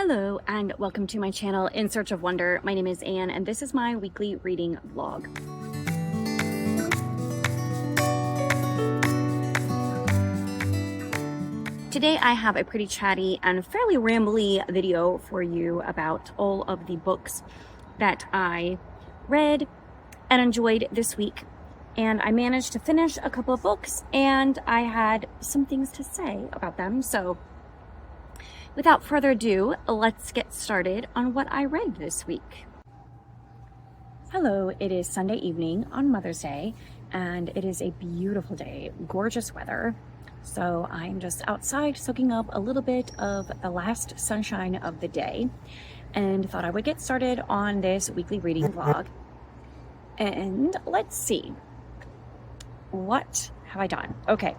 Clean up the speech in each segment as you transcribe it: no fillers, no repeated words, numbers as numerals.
Hello and welcome to my channel In Search of Wonder. My name is Anne and this is my weekly reading vlog. Today I have a pretty chatty and fairly rambly video for you about all of the books that I read and enjoyed this week. And I managed to finish a couple of books and I had some things to say about them. So without further ado, let's get started on what I read this week. Hello, it is Sunday evening on Mother's Day, and it is a beautiful day, gorgeous weather. So I'm just outside soaking up a little bit of the last sunshine of the day, and thought I would get started on this weekly reading vlog. And let's see, what have I done? Okay.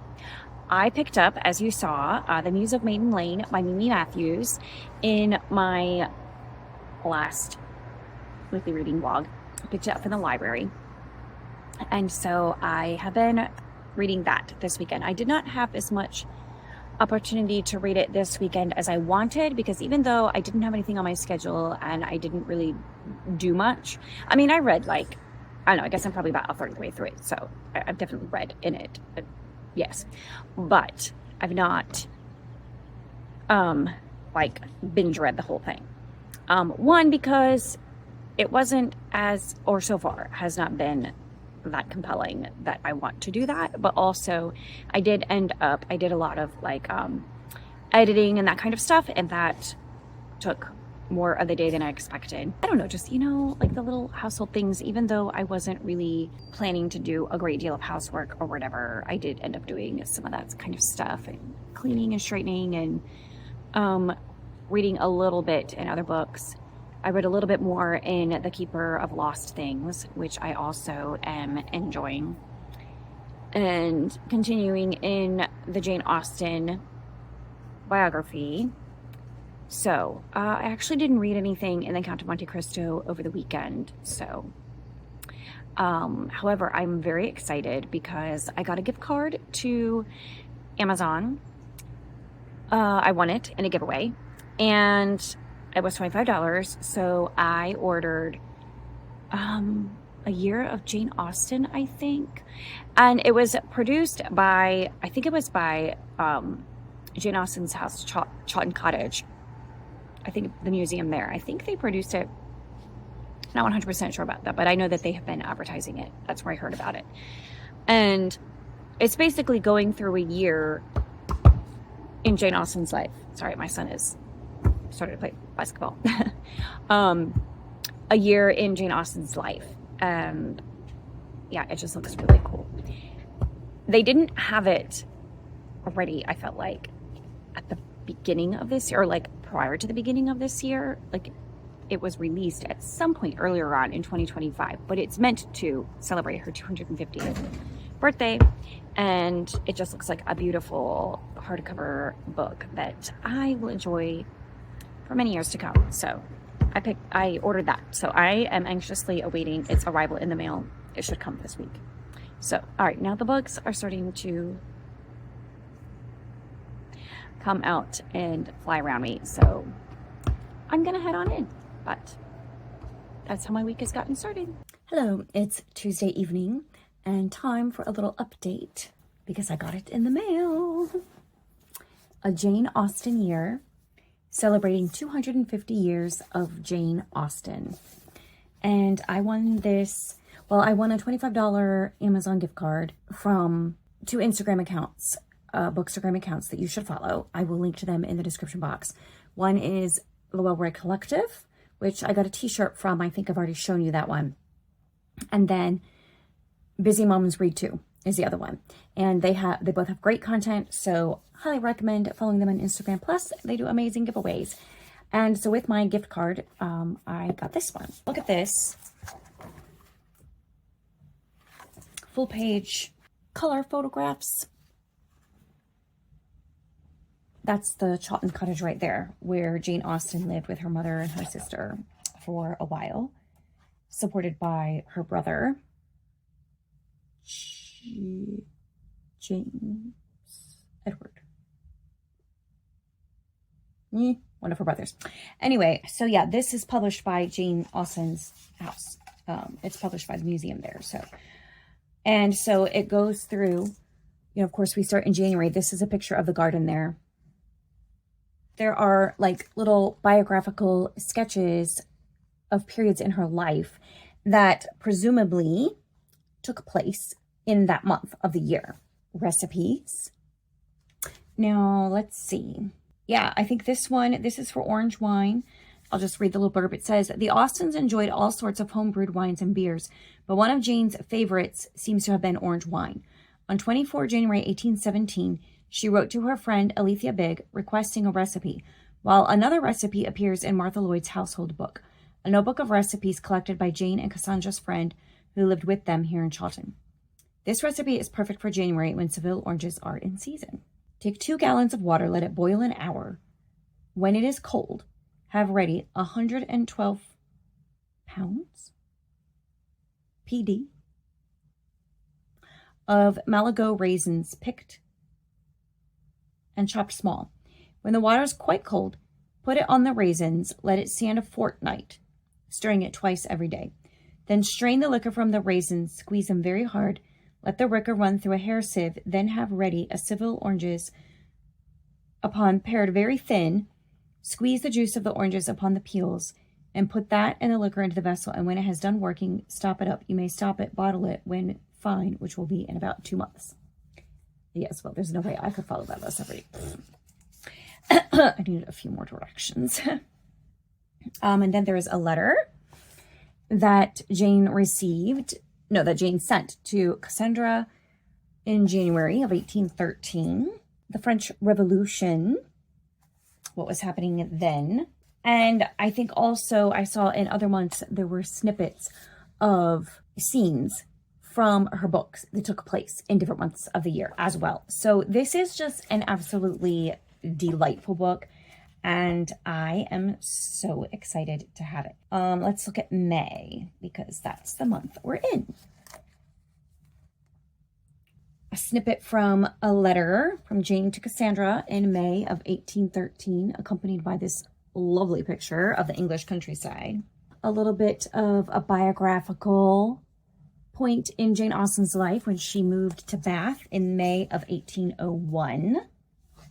I picked up, as you saw, The Muse of Maiden Lane by Mimi Matthews in my last weekly reading vlog. I picked it up in the library. And so I have been reading that this weekend. I did not have as much opportunity to read it this weekend as I wanted, because even though I didn't have anything on my schedule and I didn't really do much, I mean, I read I don't know, I guess I'm probably about a third of the way through it. So I've definitely read in it. Yes, but I've not binge read the whole thing. One, because it wasn't or so far has not been that compelling that I want to do that. But also I did a lot of editing and that kind of stuff, and that took more of the day than I expected. I don't know, just, the little household things, even though I wasn't really planning to do a great deal of housework or whatever, I did end up doing some of that kind of stuff, and cleaning and straightening, and reading a little bit in other books. I read a little bit more in The Keeper of Lost Things, which I also am enjoying, and continuing in the Jane Austen biography. So, I actually didn't read anything in the Count of Monte Cristo over the weekend, so, however, I'm very excited because I got a gift card to Amazon. I won it in a giveaway, and it was $25, so I ordered, a year of Jane Austen, I think, and it was produced by, Jane Austen's house, Chawton Cottage. I think the museum there. I think they produced it. Not 100% sure about that, but I know that they have been advertising it. That's where I heard about it. And it's basically going through a year in Jane Austen's life. Sorry, my son is started to play basketball. A year in Jane Austen's life. And yeah, it just looks really cool. They didn't have it already, I felt like, at the beginning of this year, or prior to the beginning of this year. It was released at some point earlier on in 2025, but it's meant to celebrate her 250th birthday, and it just looks like a beautiful hardcover book that I will enjoy for many years to come. So I ordered that, so I am anxiously awaiting its arrival in the mail. It should come this week. So all right, now the bugs are starting to come out and fly around me, so I'm gonna head on in. But that's how my week has gotten started. Hello, it's Tuesday evening and time for a little update because I got it in the mail. A Jane Austen year, celebrating 250 years of Jane Austen. And I won this, I won a $25 Amazon gift card from two Instagram accounts, bookstagram accounts that you should follow. I will link to them in the description box. One is the Well-Read Collective, which I got a t-shirt from. I think I've already shown you that one. And then Busy Moms Read Too is the other one. And they both have great content, so highly recommend following them on Instagram. Plus, they do amazing giveaways. And so with my gift card, I got this one. Look at this. Full page color photographs. That's the Chawton Cottage right there, where Jane Austen lived with her mother and her sister for a while, supported by her brother, James Edward. one of her brothers. Anyway, so yeah, this is published by Jane Austen's house. It's published by the museum there. And so it goes through, you know, of course we start in January. This is a picture of the garden there. There are like little biographical sketches of periods in her life that presumably took place in that month of the year. Recipes. Now, let's see. Yeah, I think this is for orange wine. I'll just read the little blurb. It says, the Austens enjoyed all sorts of home-brewed wines and beers, but one of Jane's favorites seems to have been orange wine. On 24 January 1817, she wrote to her friend Alethea Bigg requesting a recipe, while another recipe appears in Martha Lloyd's household book, a notebook of recipes collected by Jane and Cassandra's friend who lived with them here in Chawton. This recipe is perfect for January when Seville oranges are in season. Take 2 gallons of water, let it boil an hour. When it is cold, have ready 112 pounds PD of Malago raisins picked and chopped small. When the water is quite cold, put it on the raisins, let it stand a fortnight, stirring it twice every day. Then strain the liquor from the raisins, squeeze them very hard, let the liquor run through a hair sieve, then have ready a Seville oranges pared very thin. Squeeze the juice of the oranges upon the peels and put that and the liquor into the vessel, and when it has done working, stop it up. You may stop it, bottle it when fine, which will be in about 2 months. Yes, well, there's no way I could follow that recipe. I needed a few more directions. And then there is a letter that Jane sent to Cassandra in January of 1813. The French Revolution, what was happening then. And I think also I saw in other months there were snippets of scenes from her books that took place in different months of the year as well. So this is just an absolutely delightful book, and I am so excited to have it. Let's look at May, because that's the month we're in. A snippet from a letter from Jane to Cassandra in May of 1813, accompanied by this lovely picture of the English countryside. A little bit of a biographical point in Jane Austen's life when she moved to Bath in May of 1801.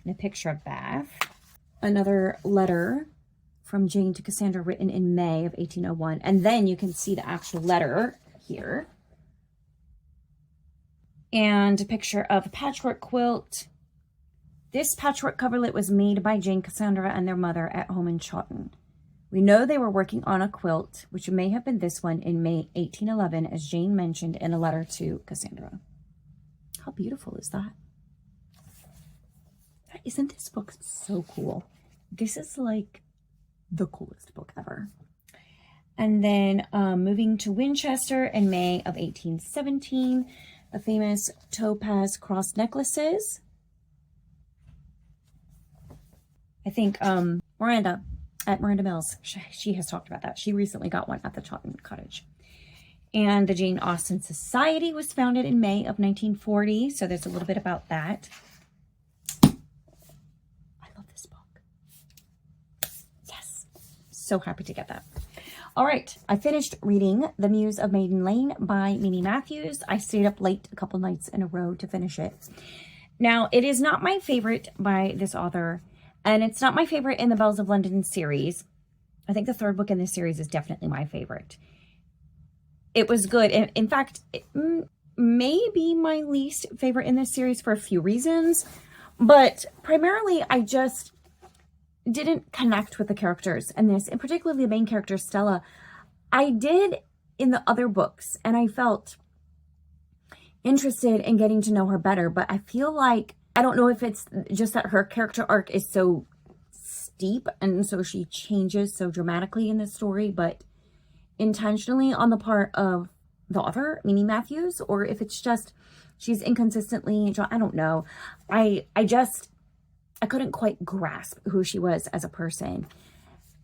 And a picture of Bath. Another letter from Jane to Cassandra written in May of 1801. And then you can see the actual letter here. And a picture of a patchwork quilt. This patchwork coverlet was made by Jane, Cassandra, and their mother at home in Chawton. We know they were working on a quilt, which may have been this one in May 1811, as Jane mentioned in a letter to Cassandra. How beautiful is that? Isn't this book so cool? This is like the coolest book ever. And then moving to Winchester in May of 1817, the famous topaz cross necklaces. I think Miranda at Miranda Mills, she has talked about that. She recently got one at the Chawton Cottage. And the Jane Austen Society was founded in May of 1940, so there's a little bit about that. I love this book. Yes, so happy to get that. All right, I finished reading The Muse of Maiden Lane by Minnie Matthews. I stayed up late a couple nights in a row to finish it. Now, it is not my favorite by this author, and it's not my favorite in the Bells of London series. I think the third book in this series is definitely my favorite. It was good. In fact, it may be my least favorite in this series for a few reasons, but primarily I just didn't connect with the characters in this, and particularly the main character, Stella. I did in the other books, and I felt interested in getting to know her better, but I feel like, I don't know if it's just that her character arc is so steep, and so she changes so dramatically in this story, but intentionally on the part of the author, Minnie Matthews, or if it's just she's inconsistently, I don't know. I couldn't quite grasp who she was as a person,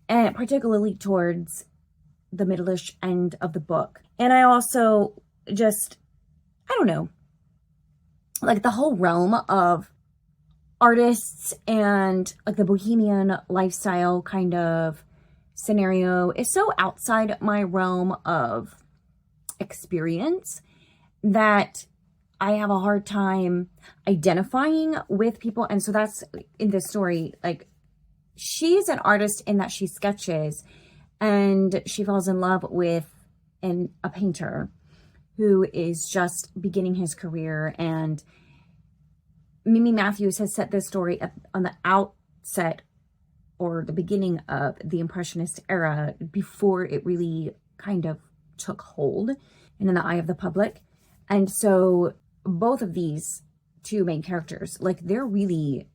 and particularly towards the middle-ish end of the book. And I also just, I don't know, like the whole realm of artists and like the bohemian lifestyle kind of scenario is so outside my realm of experience that I have a hard time identifying with people. And so that's in this story, like she's an artist in that she sketches and she falls in love with a painter who is just beginning his career. And Mimi Matthews has set this story up on the outset or the beginning of the Impressionist era before it really kind of took hold and in the eye of the public. And so both of these two main characters, like they're really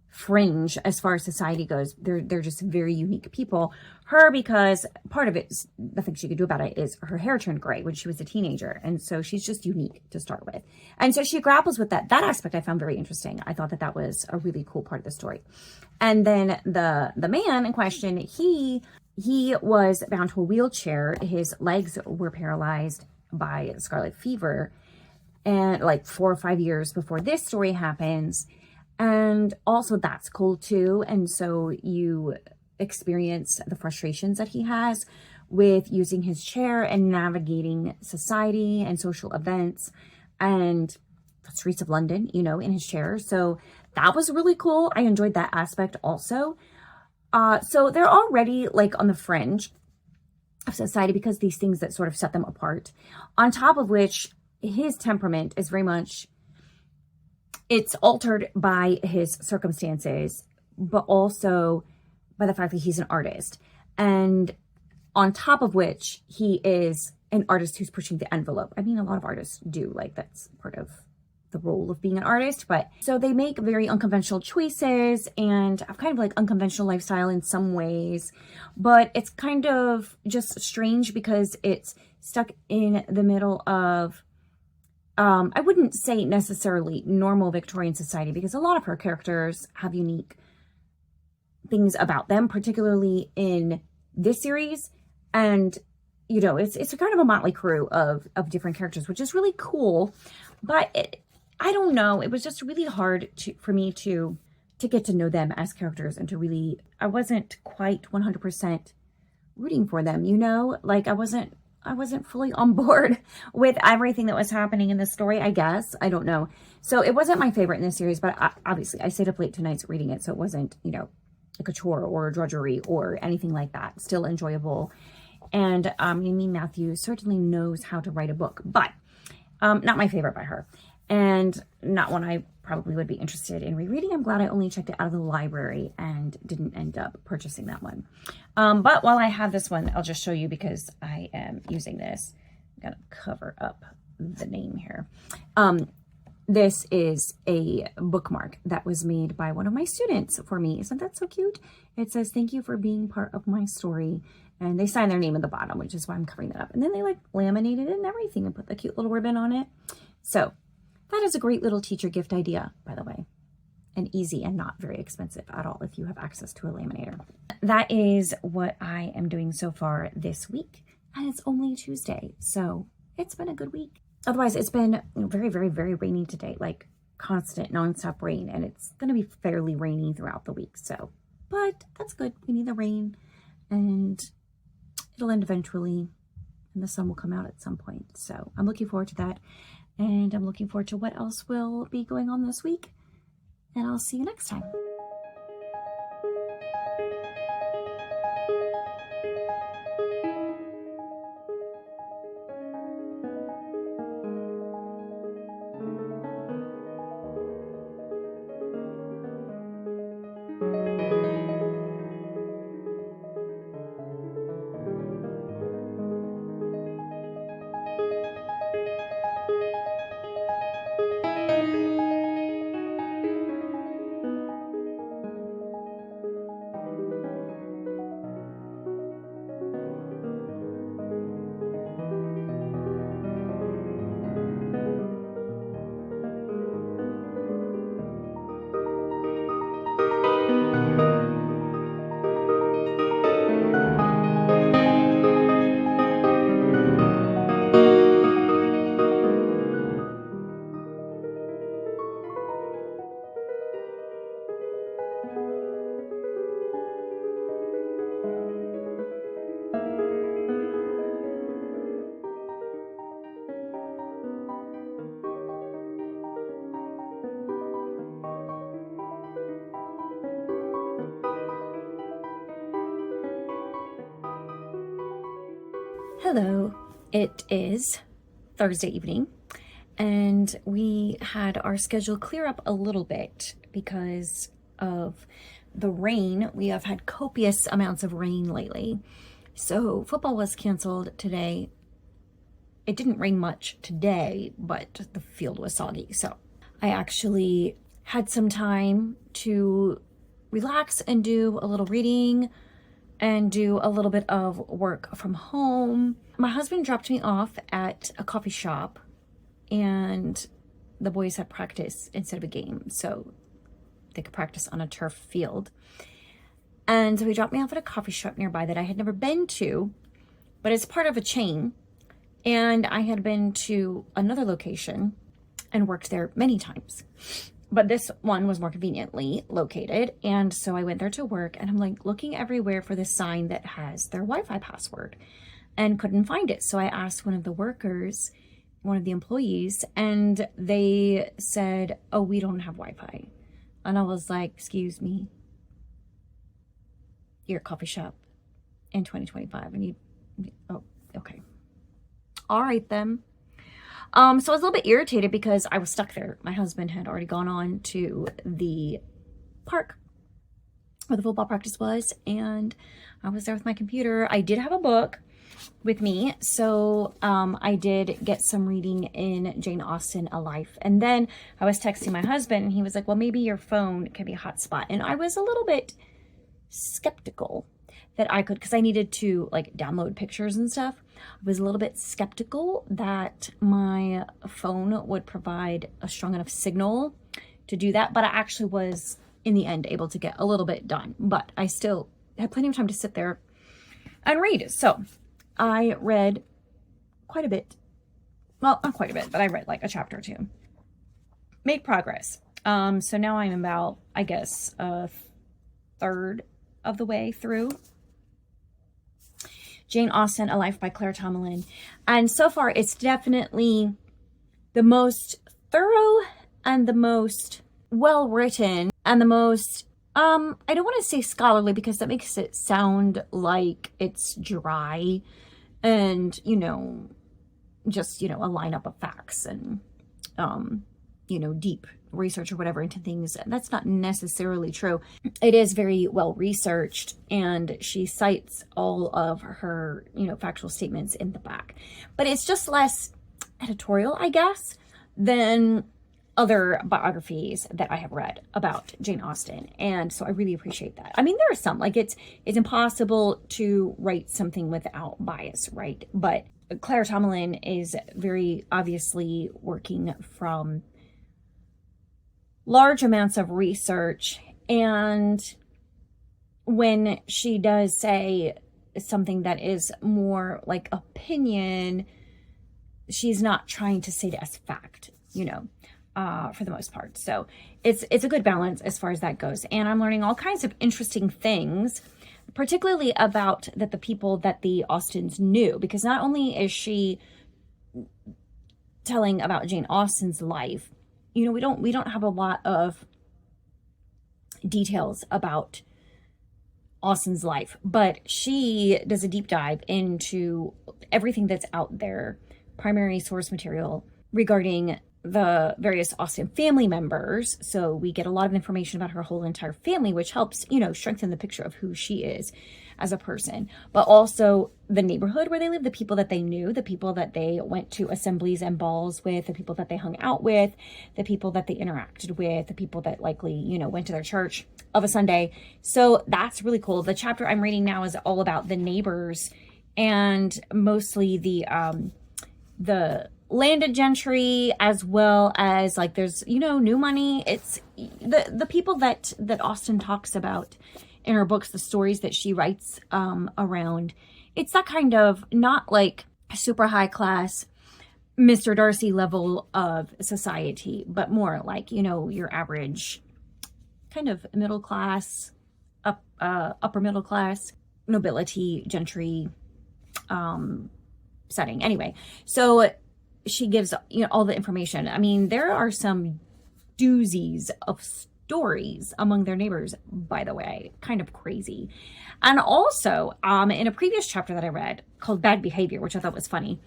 fringe as far as society goes. They're just very unique people. Her, because part of it is nothing she could do about it, is her hair turned gray when she was a teenager, and so she's just unique to start with. And so she grapples with that aspect. I found very interesting. I thought that was a really cool part of the story. And then the man in question, he was bound to a wheelchair. His legs were paralyzed by scarlet fever, and like 4 or 5 years before this story happens. And also that's cool too. And so you experience the frustrations that he has with using his chair and navigating society and social events and the streets of London, you know, in his chair. So that was really cool. I enjoyed that aspect also. So they're already like on the fringe of society because these things that sort of set them apart. On top of which, his temperament is very much, it's altered by his circumstances, but also by the fact that he's an artist. And on top of which, he is an artist who's pushing the envelope. I mean, a lot of artists do, like that's part of the role of being an artist. But so they make very unconventional choices and have kind of like unconventional lifestyle in some ways, but it's kind of just strange because it's stuck in the middle of I wouldn't say necessarily normal Victorian society, because a lot of her characters have unique things about them, particularly in this series. And, you know, it's a kind of a motley crew of different characters, which is really cool. But I don't know, it was just really hard for me to get to know them as characters and to really, I wasn't quite 100% rooting for them, you know, like I wasn't fully on board with everything that was happening in the story, I guess. I don't know. So it wasn't my favorite in this series, but obviously I stayed up late tonight reading it. So it wasn't, you know, like a chore or a drudgery or anything like that. Still enjoyable. And Mimi Matthews certainly knows how to write a book, but not my favorite by her. And not one I probably would be interested in rereading. I'm glad I only checked it out of the library and didn't end up purchasing that one. But while I have this one, I'll just show you because I am using this. I'm going to cover up the name here. This is a bookmark that was made by one of my students for me. Isn't that so cute? It says, "Thank you for being part of my story." And they sign their name at the bottom, which is why I'm covering that up. And then they like laminated it and everything and put the cute little ribbon on it. So that is a great little teacher gift idea, by the way, and easy and not very expensive at all if you have access to a laminator. That is what I am doing so far this week, and it's only Tuesday, so it's been a good week. Otherwise, it's been very, very, very rainy today, like constant nonstop rain, and it's going to be fairly rainy throughout the week, so, but that's good. We need the rain, and it'll end eventually, and the sun will come out at some point, so I'm looking forward to that. And I'm looking forward to what else will be going on this week. And I'll see you next time. Hello, it is Thursday evening, and we had our schedule clear up a little bit because of the rain. We have had copious amounts of rain lately, so football was canceled today. It didn't rain much today, but the field was soggy, so I actually had some time to relax and do a little reading and do a little bit of work from home. My husband dropped me off at a coffee shop, and the boys had practice instead of a game, so they could practice on a turf field. And so he dropped me off at a coffee shop nearby that I had never been to, but it's part of a chain. And I had been to another location and worked there many times, but this one was more conveniently located. And so I went there to work, and I'm like looking everywhere for the sign that has their Wi-Fi password and couldn't find it. So I asked one of the workers, one of the employees, and they said, "Oh, we don't have Wi-Fi." And I was like, "Excuse me, you're a coffee shop in 2025 and oh, okay. All right then." So I was a little bit irritated because I was stuck there. My husband had already gone on to the park where the football practice was, and I was there with my computer. I did have a book with me, so I did get some reading in Jane Austen, A Life. And then I was texting my husband, and he was like, "Well, maybe your phone can be a hotspot." And I was a little bit skeptical that I could, because I needed to like download pictures and stuff. I was a little bit skeptical that my phone would provide a strong enough signal to do that, but I actually was in the end able to get a little bit done, but I still had plenty of time to sit there and read. So I read quite a bit. Well, not quite a bit, but I read like a chapter or two. Made progress. So now I'm about, I guess, a third of the way through Jane Austen, A Life by Claire Tomalin. And so far, it's definitely the most thorough and the most well-written and the most, I don't want to say scholarly because that makes it sound like it's dry and, you know, just, you know, a lineup of facts and, you know, deep research or whatever into things. That's not necessarily true. It is very well researched, and she cites all of her, you know, factual statements in the back, but it's just less editorial, I guess, than other biographies that I have read about Jane Austen. And so I really appreciate that. I mean, there are some, like it's impossible to write something without bias, right? But Claire Tomalin is very obviously working from large amounts of research, and when she does say something that is more like opinion, she's not trying to say it as fact, you know, for the most part. So it's a good balance as far as that goes, and I'm learning all kinds of interesting things, particularly about the people that the Austens knew, because not only is she telling about Jane Austen's life, you know, we don't have a lot of details about Austen's life, but she does a deep dive into everything that's out there, primary source material regarding the various Austen family members. So we get a lot of information about her whole entire family, which helps, you know, strengthen the picture of who she is as a person, but also the neighborhood where they live, the people that they knew, the people that they went to assemblies and balls with, the people that they hung out with, the people that they interacted with, the people that likely, you know, went to their church of a Sunday. So that's really cool. The chapter I'm reading now is all about the neighbors, and mostly the landed gentry, as well as like there's, you know, new money. It's the people that Austen talks about in her books, the stories that she writes around. It's that kind of, not like super high class Mr. Darcy level of society, but more like, you know, your average kind of middle class, upper middle class, nobility, gentry setting. Anyway, so she gives, you know, all the information. I mean, there are some doozies of stories among their neighbors, by the way. Kind of crazy. And also, in a previous chapter that I read called Bad Behavior, which I thought was funny,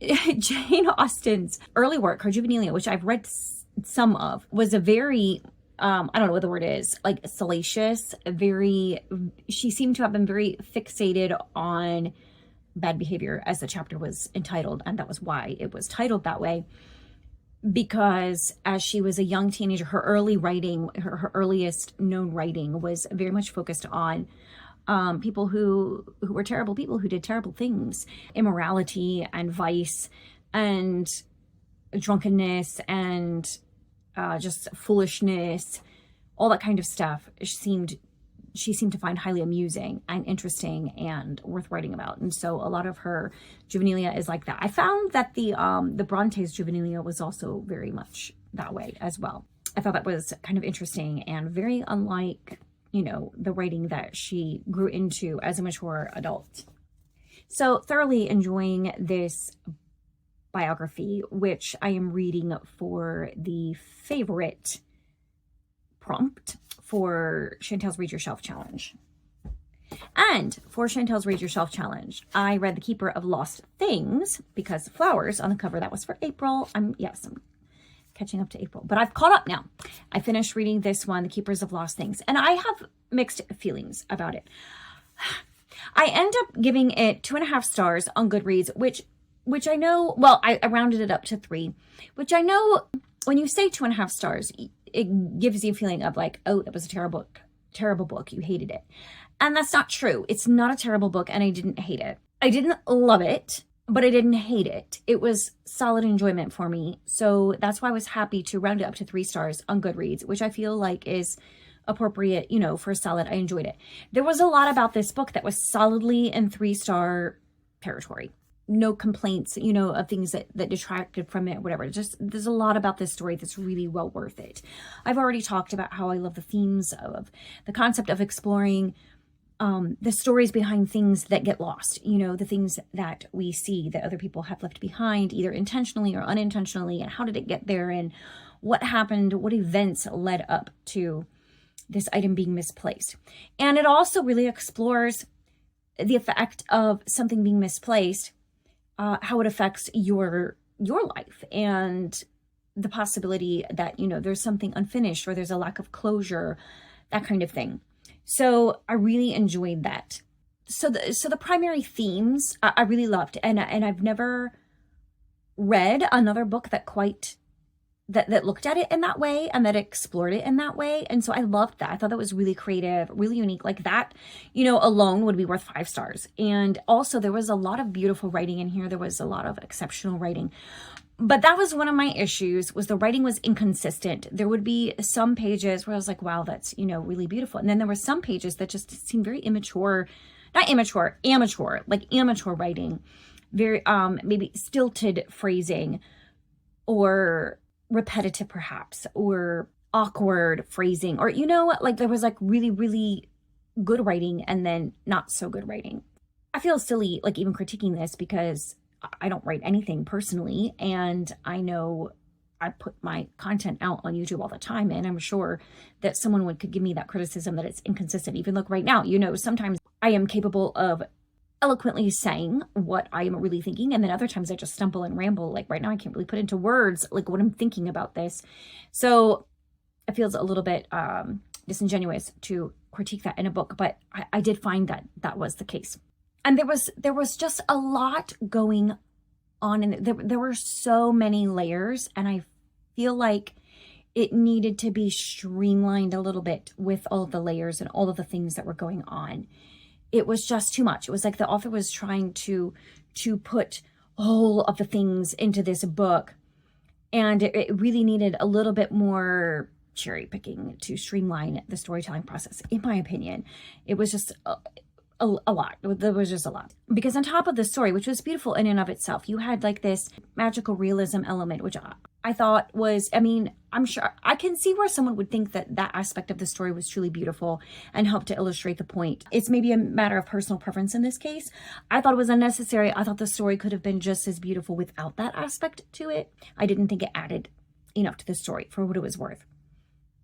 Jane Austen's early work, her juvenilia, which I've read some of, was a very, I don't know what the word is, like salacious, she seemed to have been very fixated on bad behavior, as the chapter was entitled, and that was why it was titled that way. Because as she was a young teenager, her early writing, her earliest known writing was very much focused on people who were terrible people, who did terrible things, immorality and vice and drunkenness and just foolishness, all that kind of stuff. She seemed to find highly amusing and interesting and worth writing about. And so a lot of her juvenilia is like that. I found that the Bronte's juvenilia was also very much that way as well. I thought that was kind of interesting and very unlike, you know, the writing that she grew into as a mature adult. So thoroughly enjoying this biography, which I am reading for the favorite prompt for Chantel's Read Your Shelf Challenge. And for Chantel's Read Your Shelf Challenge, I read The Keeper of Lost Things because flowers on the cover, that was for April. I'm catching up to April, but I've caught up now. I finished reading this one, The Keepers of Lost Things, and I have mixed feelings about it. I end up giving it 2.5 stars on Goodreads, which I know, well, I rounded it up to 3, which I know when you say 2.5 stars, it gives you a feeling of like, oh, that was a terrible book. You hated it. And that's not true. It's not a terrible book, and I didn't hate it. I didn't love it, but I didn't hate it. It was solid enjoyment for me. So that's why I was happy to round it up to 3 stars on Goodreads, which I feel like is appropriate, you know, for a solid. I enjoyed it. There was a lot about this book that was solidly in 3-star territory. No complaints, you know, of things that detracted from it, whatever. Just, there's a lot about this story that's really well worth it. I've already talked about how I love the themes of the concept of exploring the stories behind things that get lost, you know, the things that we see that other people have left behind, either intentionally or unintentionally, and how did it get there, and what happened, what events led up to this item being misplaced. And it also really explores the effect of something being misplaced, how it affects your life, and the possibility that, you know, there's something unfinished or there's a lack of closure, that kind of thing. So I really enjoyed that. So the primary themes I really loved, and I've never read another book that that looked at it in that way and that explored it in that way. And so I loved that. I thought that was really creative, really unique. Like that, you know, alone would be worth 5 stars. And also there was a lot of beautiful writing in here. There was a lot of exceptional writing. But that was one of my issues, was the writing was inconsistent. There would be some pages where I was like, wow, that's, you know, really beautiful. And then there were some pages that just seemed very amateur writing, very maybe stilted phrasing, or repetitive perhaps, or awkward phrasing, or, you know, like there was like really, really good writing and then not so good writing. I feel silly like even critiquing this because I don't write anything personally, and I know I put my content out on YouTube all the time, and I'm sure that someone could give me that criticism that it's inconsistent. Even look right now, you know, sometimes I am capable of eloquently saying what I am really thinking, and then other times I just stumble and ramble. Like right now I can't really put into words like what I'm thinking about this. So it feels a little bit disingenuous to critique that in a book, but I did find that that was the case. And there was just a lot going on, and there were so many layers, and I feel like it needed to be streamlined a little bit with all of the layers and all of the things that were going on. It was just too much. It was like the author was trying to put all of the things into this book, and it really needed a little bit more cherry picking to streamline the storytelling process. In my opinion, it was just a lot. There was just a lot. Because on top of the story, which was beautiful in and of itself, you had like this magical realism element, which I thought was, I mean, I'm sure I can see where someone would think that that aspect of the story was truly beautiful and helped to illustrate the point. It's maybe a matter of personal preference in this case. I thought it was unnecessary. I thought the story could have been just as beautiful without that aspect to it. I didn't think it added enough to the story for what it was worth.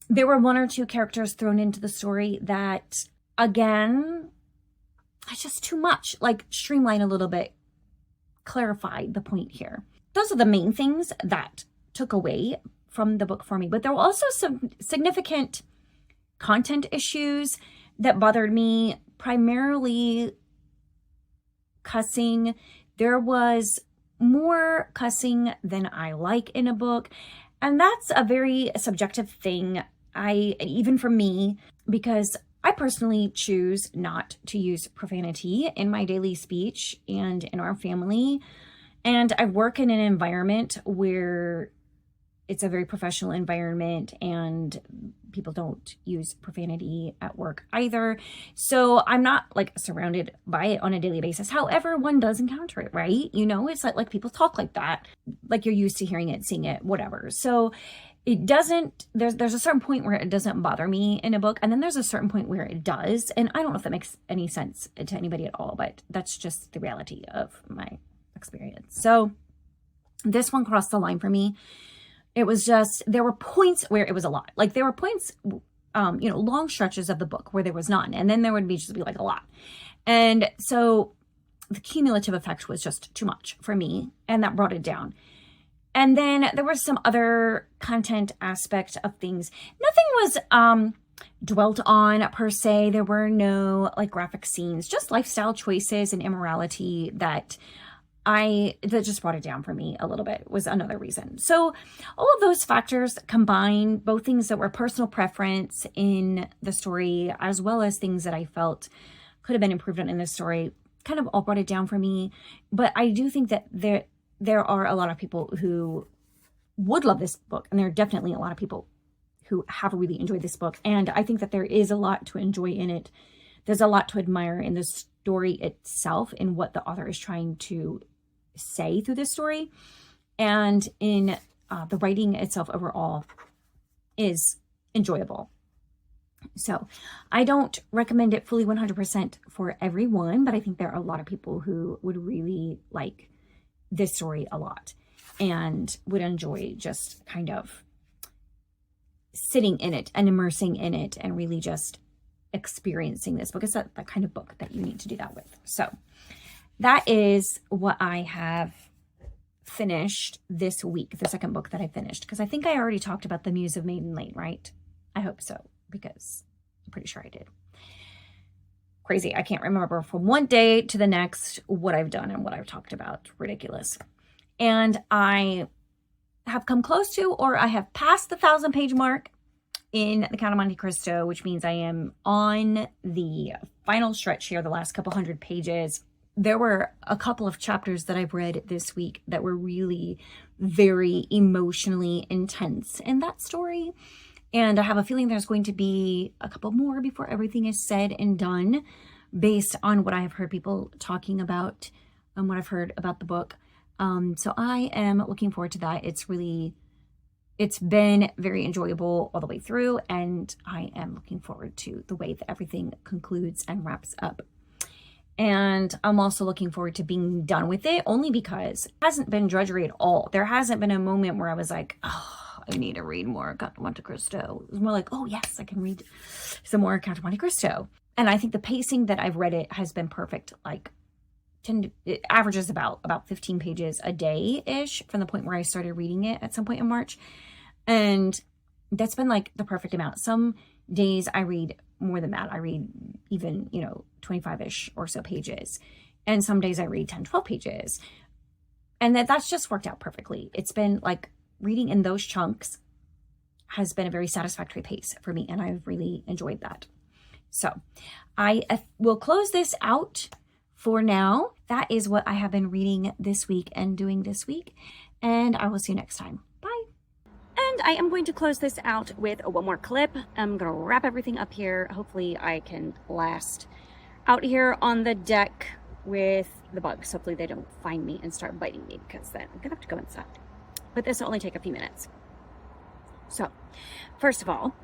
there were one or two characters thrown into the story that, again, it's just too much. Like, streamline a little bit, clarify the point here. Those are the main things that took away from the book for me. But there were also some significant content issues that bothered me, primarily cussing. There was more cussing than I like in a book. And that's a very subjective thing, even for me, because I personally choose not to use profanity in my daily speech and in our family. And I work in an environment where it's a very professional environment and people don't use profanity at work either. So I'm not like surrounded by it on a daily basis. However, one does encounter it, right? You know, it's like people talk like that, like you're used to hearing it, seeing it, whatever. So it doesn't, there's a certain point where it doesn't bother me in a book. And then there's a certain point where it does. And I don't know if that makes any sense to anybody at all, but that's just the reality of my experience. So this one crossed the line for me. It was just, there were points where it was a lot. Like there were points, long stretches of the book where there was none. And then there would be like a lot. And so the cumulative effect was just too much for me. And that brought it down. And then there was some other content aspect of things. Nothing was dwelt on per se. There were no like graphic scenes, just lifestyle choices and immorality that just brought it down for me a little bit, was another reason. So all of those factors combined, both things that were personal preference in the story, as well as things that I felt could have been improved on in the story, kind of all brought it down for me. But I do think that there are a lot of people who would love this book. And there are definitely a lot of people who have really enjoyed this book. And I think that there is a lot to enjoy in it. There's a lot to admire in the story itself and what the author is trying to say through this story, and in the writing itself overall is enjoyable. So I don't recommend it fully 100% for everyone, but I think there are a lot of people who would really like this story a lot and would enjoy just kind of sitting in it and immersing in it and really just experiencing this book. It's that kind of book that you need to do that with. So that is what I have finished this week, the second book that I finished, because I think I already talked about the Muse of Maiden Lane, right? I hope so, because I'm pretty sure I did. Crazy. I can't remember from one day to the next what I've done and what I've talked about. Ridiculous. And I have come close to, or I have passed the 1,000-page mark in the Count of Monte Cristo, which means I am on the final stretch here, the last couple hundred pages. There were a couple of chapters that I've read this week that were really very emotionally intense in that story. And I have a feeling there's going to be a couple more before everything is said and done, based on what I have heard people talking about and what I've heard about the book. So I am looking forward to that. It's been very enjoyable all the way through, and I am looking forward to the way that everything concludes and wraps up. And I'm also looking forward to being done with it, only because it hasn't been drudgery at all. There hasn't been a moment where I was like, oh, I need to read more Count of Monte Cristo. It was more like, oh yes, I can read some more Count of Monte Cristo. And I think the pacing that I've read it has been perfect. Like it averages about 15 pages a day-ish from the point where I started reading it at some point in March. And that's been like the perfect amount. Some days I read more than that. I read even, 25-ish or so pages. And some days I read 10, 12 pages. And that's just worked out perfectly. It's been like reading in those chunks has been a very satisfactory pace for me. And I've really enjoyed that. So I will close this out for now. That is what I have been reading this week and doing this week. And I will see you next time. Bye. And I am going to close this out with one more clip. I'm going to wrap everything up here. Hopefully I can last out here on the deck with the bugs. Hopefully they don't find me and start biting me, because then I'm going to have to go inside. But this will only take a few minutes. So, first of all,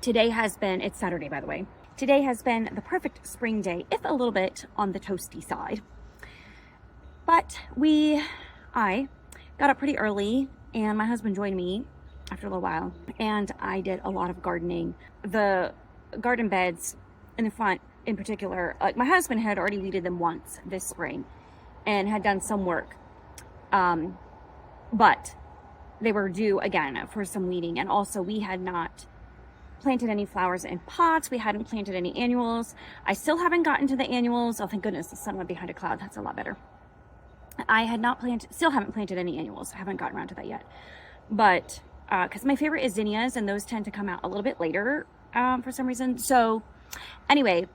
it's Saturday, by the way. Today has been the perfect spring day, if a little bit on the toasty side. But I got up pretty early, and my husband joined me after a little while, and I did a lot of gardening. The garden beds in the front in particular, like my husband had already weeded them once this spring and had done some work, but they were due again for some weeding. And also we had not planted any flowers in pots. We hadn't planted any annuals. I still haven't gotten to the annuals. Oh, thank goodness, the sun went behind a cloud. That's a lot better. I had not planted, still haven't planted any annuals. I haven't gotten around to that yet. But, because my favorite is zinnias, and those tend to come out a little bit later for some reason. So anyway,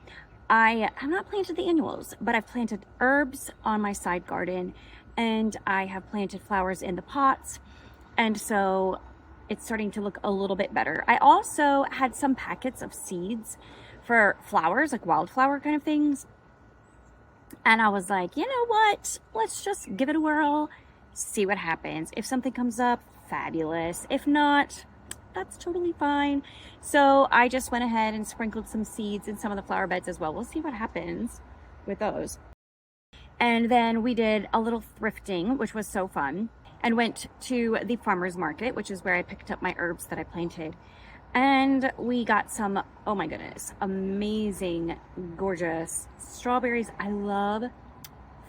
I have not planted the annuals, but I've planted herbs on my side garden, and I have planted flowers in the pots. And so it's starting to look a little bit better. I also had some packets of seeds for flowers, like wildflower kind of things. And I was like, you know what? Let's just give it a whirl, see what happens. If something comes up, fabulous. If not, that's totally fine. So I just went ahead and sprinkled some seeds in some of the flower beds as well. We'll see what happens with those. And then we did a little thrifting, which was so fun, and went to the farmer's market, which is where I picked up my herbs that I planted. And we got some, oh my goodness, amazing, gorgeous strawberries. I love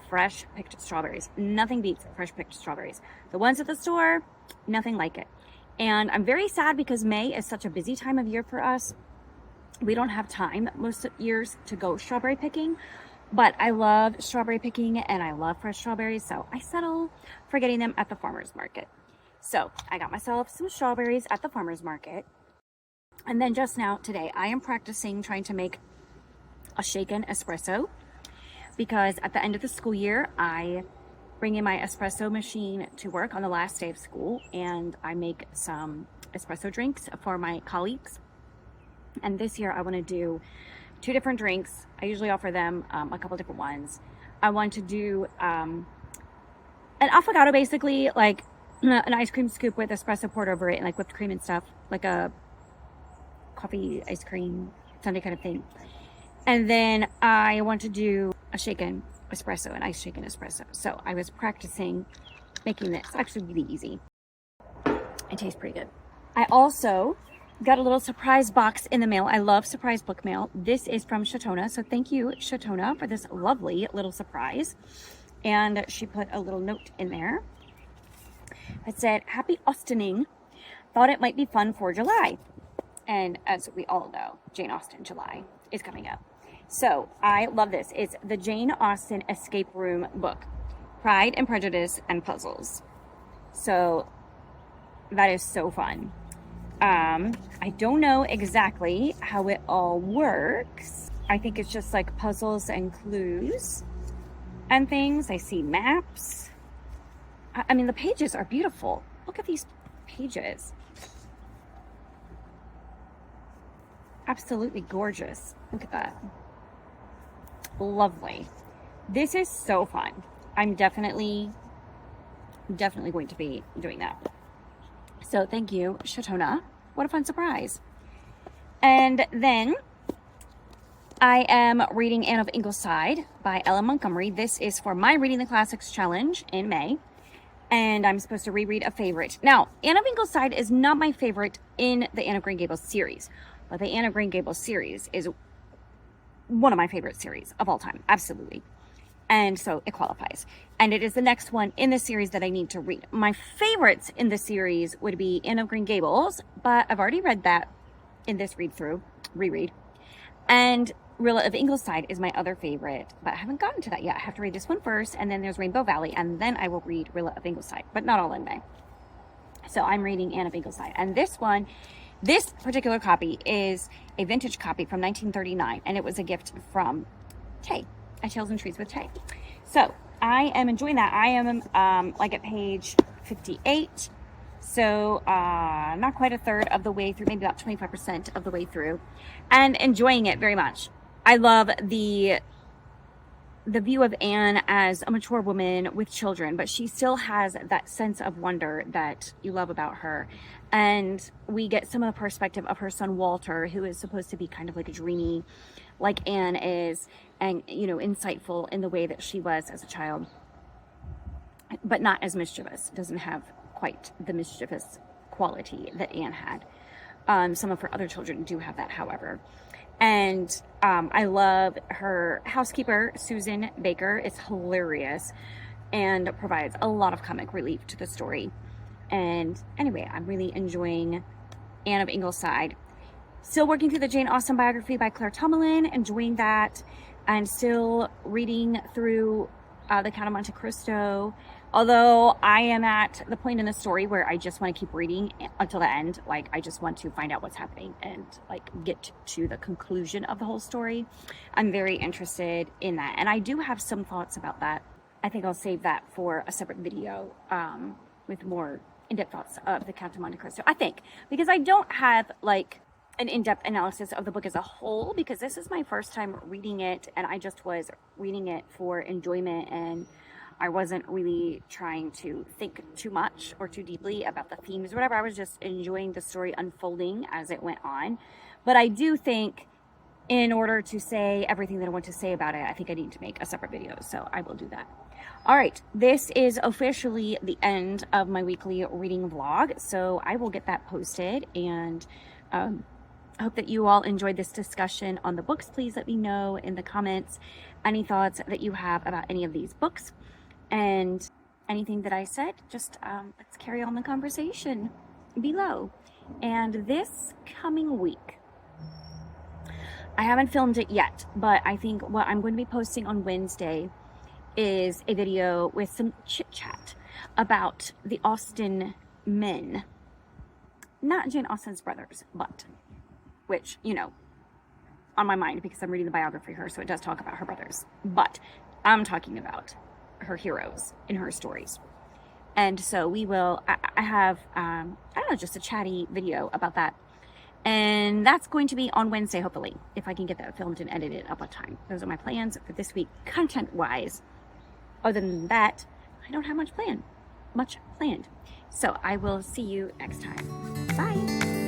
fresh picked strawberries. Nothing beats fresh picked strawberries. The ones at the store, nothing like it. And I'm very sad because May is such a busy time of year for us. We don't have time most years to go strawberry picking, but I love strawberry picking and I love fresh strawberries, so I settle for getting them at the farmer's market. So I got myself some strawberries at the farmer's market. And then just now today, I am practicing trying to make a shaken espresso, because at the end of the school year, I bring in my espresso machine to work on the last day of school, and I make some espresso drinks for my colleagues. And this year I want to do 2 different drinks. I usually offer them a couple different ones. I want to do an affogato, basically like an ice cream scoop with espresso poured over it and like whipped cream and stuff, like a coffee ice cream sundae kind of thing. And then I want to do a shaken espresso, an ice shaken espresso. So I was practicing making this. It's actually really easy. It tastes pretty good. I also got a little surprise box in the mail. I love surprise book mail. This is from Shatona. So thank you, Shatona, for this lovely little surprise. And she put a little note in there that said, "Happy Austening. Thought it might be fun for July." And as we all know, Jane Austen July is coming up. So I love this. It's the Jane Austen Escape Room book, Pride and Prejudice and Puzzles. So that is so fun. I don't know exactly how it all works. I think it's just like puzzles and clues and things. I see maps. I mean, the pages are beautiful. Look at these pages. Absolutely gorgeous. Look at that. Lovely. This is so fun. I'm definitely going to be doing that. So thank you, Shatona. What a fun surprise. And then I am reading Anne of Ingleside by Ellen Montgomery. This is for my Reading the Classics challenge in May. And I'm supposed to reread a favorite. Now, Anne of Ingleside is not my favorite in the Anne of Green Gables series. But the Anne of Green Gables series is one of my favorite series of all time. Absolutely. And so it qualifies. And it is the next one in the series that I need to read. My favorites in the series would be Anne of Green Gables, but I've already read that in this reread. And Rilla of Ingleside is my other favorite, but I haven't gotten to that yet. I have to read this one first, and then there's Rainbow Valley, and then I will read Rilla of Ingleside, but not all in May. So I'm reading Anne of Ingleside. And this particular copy is a vintage copy from 1939, and it was a gift from Tay at Tales and Trees with Tay. So I am enjoying that. I am like at page 58, so not quite a third of the way through, maybe about 25% of the way through, and enjoying it very much. I love the view of Anne as a mature woman with children, but she still has that sense of wonder that you love about her. And we get some of the perspective of her son Walter, who is supposed to be kind of like a dreamy, like Anne is, and, you know, insightful in the way that she was as a child, but not as mischievous. Doesn't have quite the mischievous quality that Anne had. Some of her other children do have that, however. And I love her housekeeper, Susan Baker. It's hilarious and provides a lot of comic relief to the story. And anyway, I'm really enjoying Anne of Ingleside. Still working through the Jane Austen biography by Claire Tomalin, enjoying that, and still reading through the Count of Monte Cristo. Although I am at the point in the story where I just want to keep reading until the end. Like, I just want to find out what's happening and like get to the conclusion of the whole story. I'm very interested in that. And I do have some thoughts about that. I think I'll save that for a separate video with more in-depth thoughts of the Count of Monte Cristo. I think, because I don't have like an in-depth analysis of the book as a whole, because this is my first time reading it and I just was reading it for enjoyment, and I wasn't really trying to think too much or too deeply about the themes or whatever. I was just enjoying the story unfolding as it went on. But I do think in order to say everything that I want to say about it, I think I need to make a separate video. So I will do that. All right. This is officially the end of my weekly reading vlog. So I will get that posted, and I hope that you all enjoyed this discussion on the books. Please let me know in the comments any thoughts that you have about any of these books. And anything that I said, just let's carry on the conversation below. And this coming week, I haven't filmed it yet, but I think what I'm going to be posting on Wednesday is a video with some chit chat about the Austen men. Not Jane Austen's brothers, but, which, you know, on my mind because I'm reading the biography of her, so it does talk about her brothers. But I'm talking about her heroes in her stories. And so we will, I have, I don't know, just a chatty video about that. And that's going to be on Wednesday, hopefully, if I can get that filmed and edited up on time. Those are my plans for this week, content-wise. Other than that, I don't have much planned. So I will see you next time. Bye.